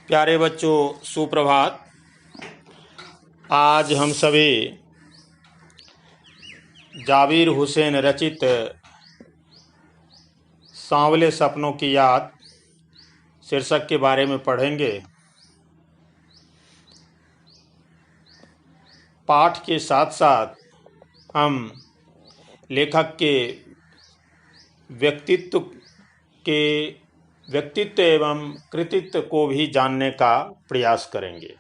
प्यारे बच्चों, सुप्रभात। आज हम सभी जाबिर हुसैन रचित सांवले सपनों की याद शीर्षक के बारे में पढ़ेंगे। पाठ के साथ साथ हम लेखक के व्यक्तित्व एवं कृतित्व को भी जानने का प्रयास करेंगे।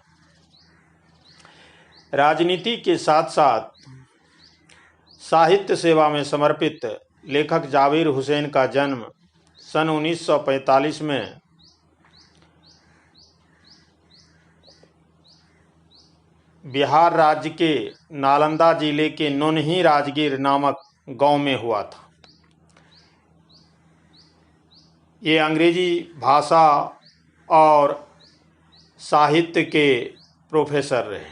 राजनीति के साथ साथ साहित्य सेवा में समर्पित लेखक जाबिर हुसैन का जन्म सन 1945 में बिहार राज्य के नालंदा जिले के नौनही राजगीर नामक गांव में हुआ था। ये अंग्रेजी भाषा और साहित्य के प्रोफेसर रहे।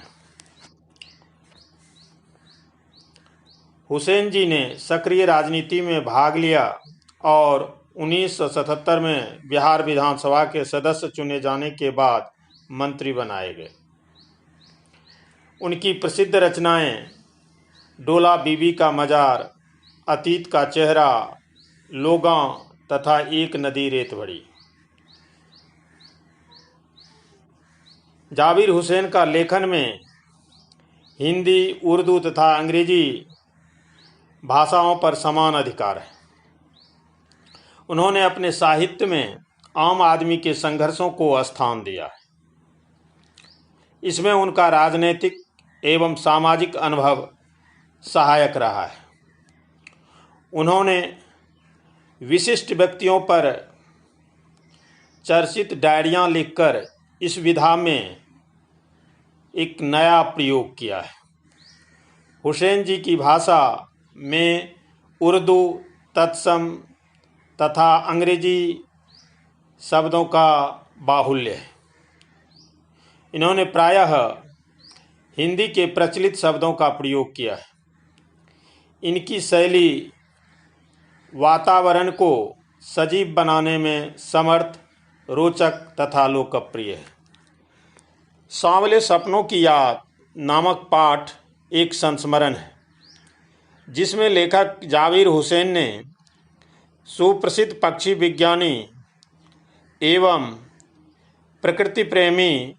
हुसैन जी ने सक्रिय राजनीति में भाग लिया और 1977 में बिहार विधानसभा के सदस्य चुने जाने के बाद मंत्री बनाए गए। उनकी प्रसिद्ध रचनाएं डोला बीबी का मजार, अतीत का चेहरा, लोगां तथा एक नदी रेत भरी। जाबिर हुसैन का लेखन में हिंदी, उर्दू तथा अंग्रेजी भाषाओं पर समान अधिकार है। उन्होंने अपने साहित्य में आम आदमी के संघर्षों को स्थान दिया है। इसमें उनका राजनीतिक एवं सामाजिक अनुभव सहायक रहा है। उन्होंने विशिष्ट व्यक्तियों पर चर्चित डायरियां लिखकर इस विधा में एक नया प्रयोग किया है। हुसैन जी की भाषा में उर्दू तत्सम तथा अंग्रेजी शब्दों का बाहुल्य है। इन्होंने प्रायः हिंदी के प्रचलित शब्दों का प्रयोग किया है। इनकी शैली वातावरण को सजीव बनाने में समर्थ, रोचक तथा लोकप्रिय है। सांवले सपनों की याद नामक पाठ एक संस्मरण है, जिसमें लेखक जाबिर हुसैन ने सुप्रसिद्ध पक्षी विज्ञानी एवं प्रकृति प्रेमी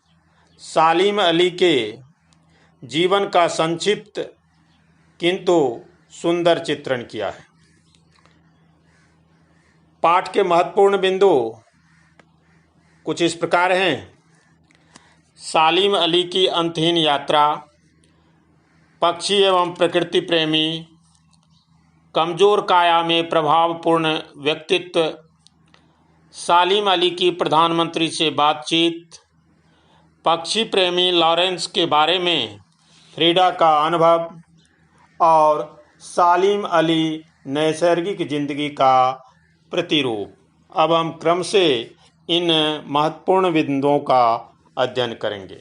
सालिम अली के जीवन का संक्षिप्त किंतु सुंदर चित्रण किया है। पाठ के महत्वपूर्ण बिंदु कुछ इस प्रकार हैं। सालिम अली की अंतहीन यात्रा, पक्षी एवं प्रकृति प्रेमी, कमजोर काया में प्रभावपूर्ण व्यक्तित्व, सालिम अली की प्रधानमंत्री से बातचीत, पक्षी प्रेमी लॉरेंस के बारे में फ्रीडा का अनुभव और सालिम अली नैसर्गिक जिंदगी का प्रतिरूप। अब हम क्रम से इन महत्वपूर्ण बिंदुओं का अध्ययन करेंगे।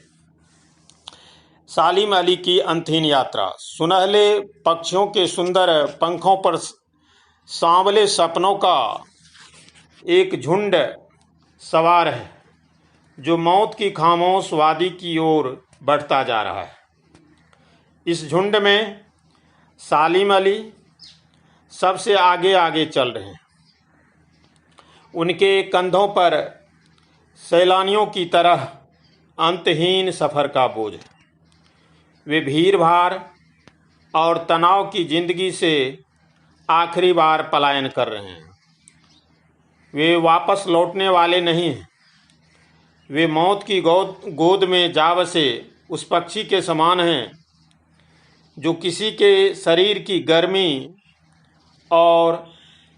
सालिम अली की अंतहीन यात्रा। सुनहले पक्षियों के सुंदर पंखों पर सांवले सपनों का एक झुंड सवार है, जो मौत की खामोश वादी की ओर बढ़ता जा रहा है। इस झुंड में सालिम अली सबसे आगे आगे चल रहे हैं। उनके कंधों पर सैलानियों की तरह अंतहीन सफ़र का बोझ है। वे भीड़ भाड़ और तनाव की जिंदगी से आखिरी बार पलायन कर रहे हैं। वे वापस लौटने वाले नहीं हैं। वे मौत की गोद में जा बसे उस पक्षी के समान हैं, जो किसी के शरीर की गर्मी और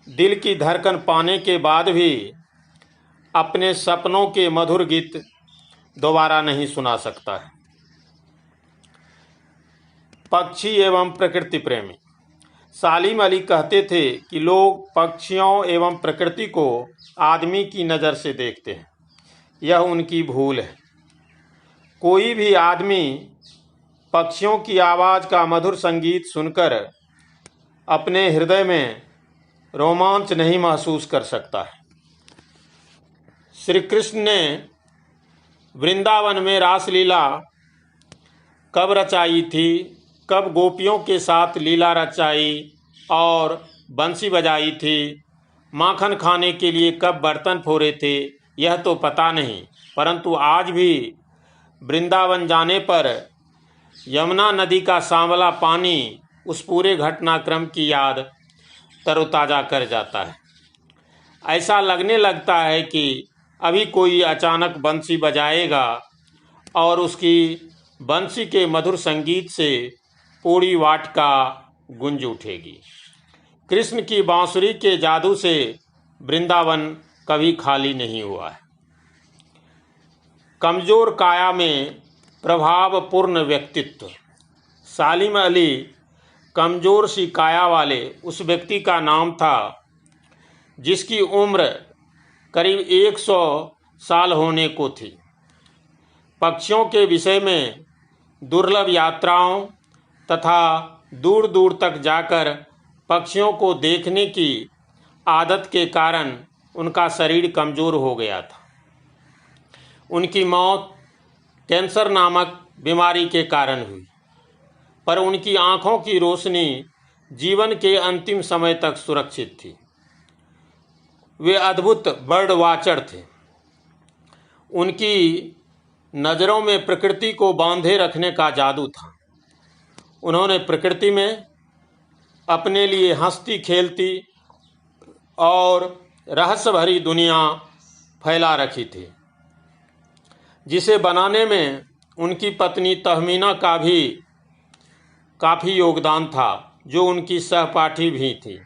दिल की धड़कन पाने के बाद भी अपने सपनों के मधुर गीत दोबारा नहीं सुना सकता है। पक्षी एवं प्रकृति प्रेमी। सालिम अली कहते थे कि लोग पक्षियों एवं प्रकृति को आदमी की नज़र से देखते हैं। यह उनकी भूल है। कोई भी आदमी पक्षियों की आवाज़ का मधुर संगीत सुनकर अपने हृदय में रोमांच नहीं महसूस कर सकता है। श्री कृष्ण ने वृंदावन में रासलीला कब रचाई थी, कब गोपियों के साथ लीला रचाई और बंसी बजाई थी, माखन खाने के लिए कब बर्तन फोड़े थे, यह तो पता नहीं। परंतु आज भी वृंदावन जाने पर यमुना नदी का सांवला पानी उस पूरे घटनाक्रम की याद तरोताज़ा कर जाता है। ऐसा लगने लगता है कि अभी कोई अचानक बंसी बजाएगा और उसकी बंसी के मधुर संगीत से पूरी वाटिका गूंज उठेगी। कृष्ण की बांसुरी के जादू से वृंदावन कभी खाली नहीं हुआ है। कमज़ोर काया में प्रभावपूर्ण व्यक्तित्व। सालिम अली कमज़ोर सी काया वाले उस व्यक्ति का नाम था जिसकी उम्र करीब 100 साल होने को थी। पक्षियों के विषय में दुर्लभ यात्राओं तथा दूर दूर तक जाकर पक्षियों को देखने की आदत के कारण उनका शरीर कमज़ोर हो गया था। उनकी मौत कैंसर नामक बीमारी के कारण हुई, पर उनकी आँखों की रोशनी जीवन के अंतिम समय तक सुरक्षित थी। वे अद्भुत बर्ड वाचर थे। उनकी नज़रों में प्रकृति को बांधे रखने का जादू था। उन्होंने प्रकृति में अपने लिए हंसती खेलती और रहस्य भरी दुनिया फैला रखी थी, जिसे बनाने में उनकी पत्नी तहमीना का भी काफ़ी योगदान था, जो उनकी सहपाठी भी थी।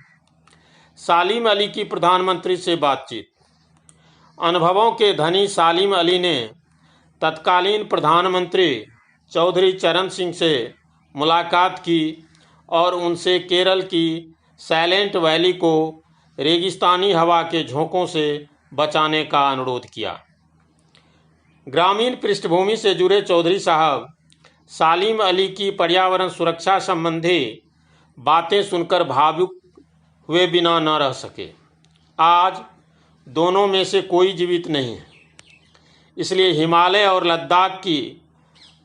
सालिम अली की प्रधानमंत्री से बातचीत। अनुभवों के धनी सालिम अली ने तत्कालीन प्रधानमंत्री चौधरी चरण सिंह से मुलाकात की और उनसे केरल की साइलेंट वैली को रेगिस्तानी हवा के झोंकों से बचाने का अनुरोध किया। ग्रामीण पृष्ठभूमि से जुड़े चौधरी साहब सालिम अली की पर्यावरण सुरक्षा संबंधी बातें सुनकर भावुक हुए बिना न रह सके। आज दोनों में से कोई जीवित नहीं है, इसलिए हिमालय और लद्दाख की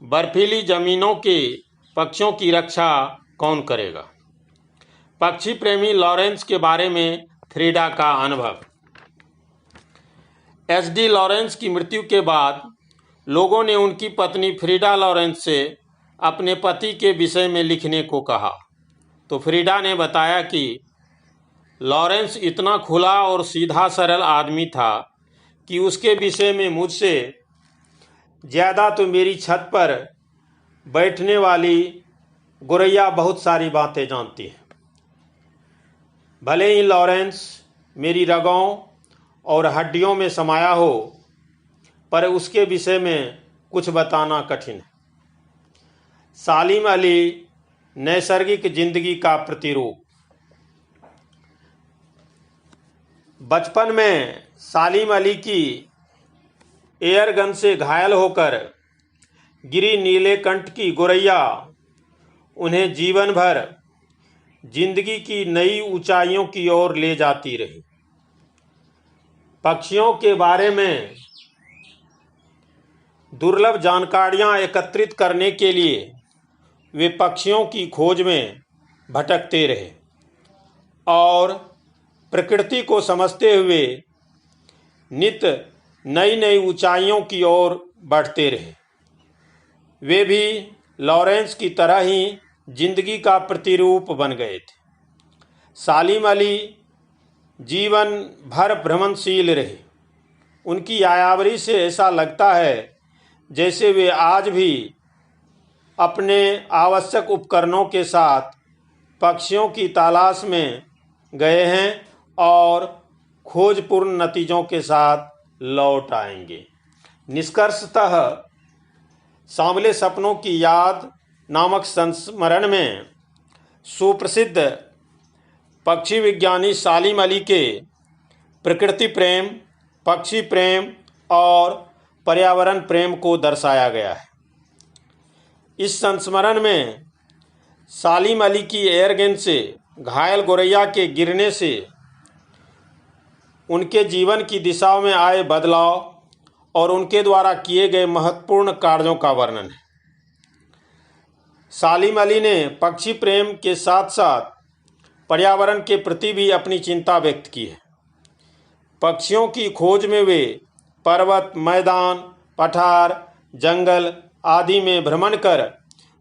बर्फीली ज़मीनों के पक्षियों की रक्षा कौन करेगा। पक्षी प्रेमी लॉरेंस के बारे में फ्रीडा का अनुभव। एच.डी. लॉरेंस की मृत्यु के बाद लोगों ने उनकी पत्नी फ्रीडा लॉरेंस से अपने पति के विषय में लिखने को कहा, तो फ्रीडा ने बताया कि लॉरेंस इतना खुला और सीधा सरल आदमी था कि उसके विषय में मुझसे ज़्यादा तो मेरी छत पर बैठने वाली गुरैया बहुत सारी बातें जानती है। भले ही लॉरेंस मेरी रगों और हड्डियों में समाया हो, पर उसके विषय में कुछ बताना कठिन है। सालिम अली नैसर्गिक जिंदगी का प्रतिरूप। बचपन में सालिम अली की एयरगन से घायल होकर गिरी नीलेकंठ की गुरैया उन्हें जीवन भर जिंदगी की नई ऊंचाइयों की ओर ले जाती रही। पक्षियों के बारे में दुर्लभ जानकारियां एकत्रित करने के लिए वे पक्षियों की खोज में भटकते रहे और प्रकृति को समझते हुए नित नई नई ऊंचाइयों की ओर बढ़ते रहे। वे भी लॉरेंस की तरह ही जिंदगी का प्रतिरूप बन गए थे। सालिम अली जीवन भर भ्रमणशील रहे। उनकी आयावरी से ऐसा लगता है जैसे वे आज भी अपने आवश्यक उपकरणों के साथ पक्षियों की तलाश में गए हैं और खोजपूर्ण नतीजों के साथ लौट आएंगे। निष्कर्षतः सांवले सपनों की याद नामक संस्मरण में सुप्रसिद्ध पक्षी विज्ञानी सालिम अली के प्रकृति प्रेम, पक्षी प्रेम और पर्यावरण प्रेम को दर्शाया गया है। इस संस्मरण में सालिम अली की एयरगन से घायल गोरैया के गिरने से उनके जीवन की दिशा में आए बदलाव और उनके द्वारा किए गए महत्वपूर्ण कार्यों का वर्णन है। सालिम अली ने पक्षी प्रेम के साथ साथ पर्यावरण के प्रति भी अपनी चिंता व्यक्त की है। पक्षियों की खोज में वे पर्वत, मैदान, पठार, जंगल आदि में भ्रमण कर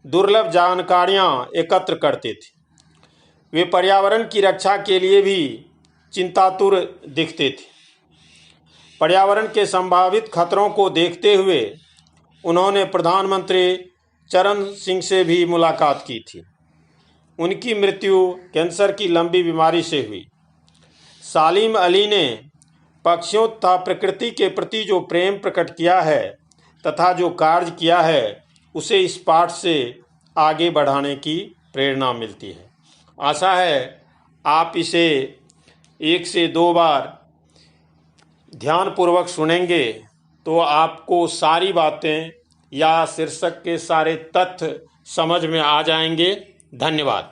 दुर्लभ जानकारियां एकत्र करते थे। वे पर्यावरण की रक्षा के लिए भी चिंतातुर दिखते थे। पर्यावरण के संभावित खतरों को देखते हुए उन्होंने प्रधानमंत्री चरण सिंह से भी मुलाकात की थी। उनकी मृत्यु कैंसर की लंबी बीमारी से हुई। सालिम अली ने पक्षियों तथा प्रकृति के प्रति जो प्रेम प्रकट किया है तथा जो कार्य किया है उसे इस पाठ से आगे बढ़ाने की प्रेरणा मिलती है। आशा है आप इसे 1 से 2 बार ध्यानपूर्वक सुनेंगे तो आपको सारी बातें या शीर्षक के सारे तथ्य समझ में आ जाएंगे। धन्यवाद।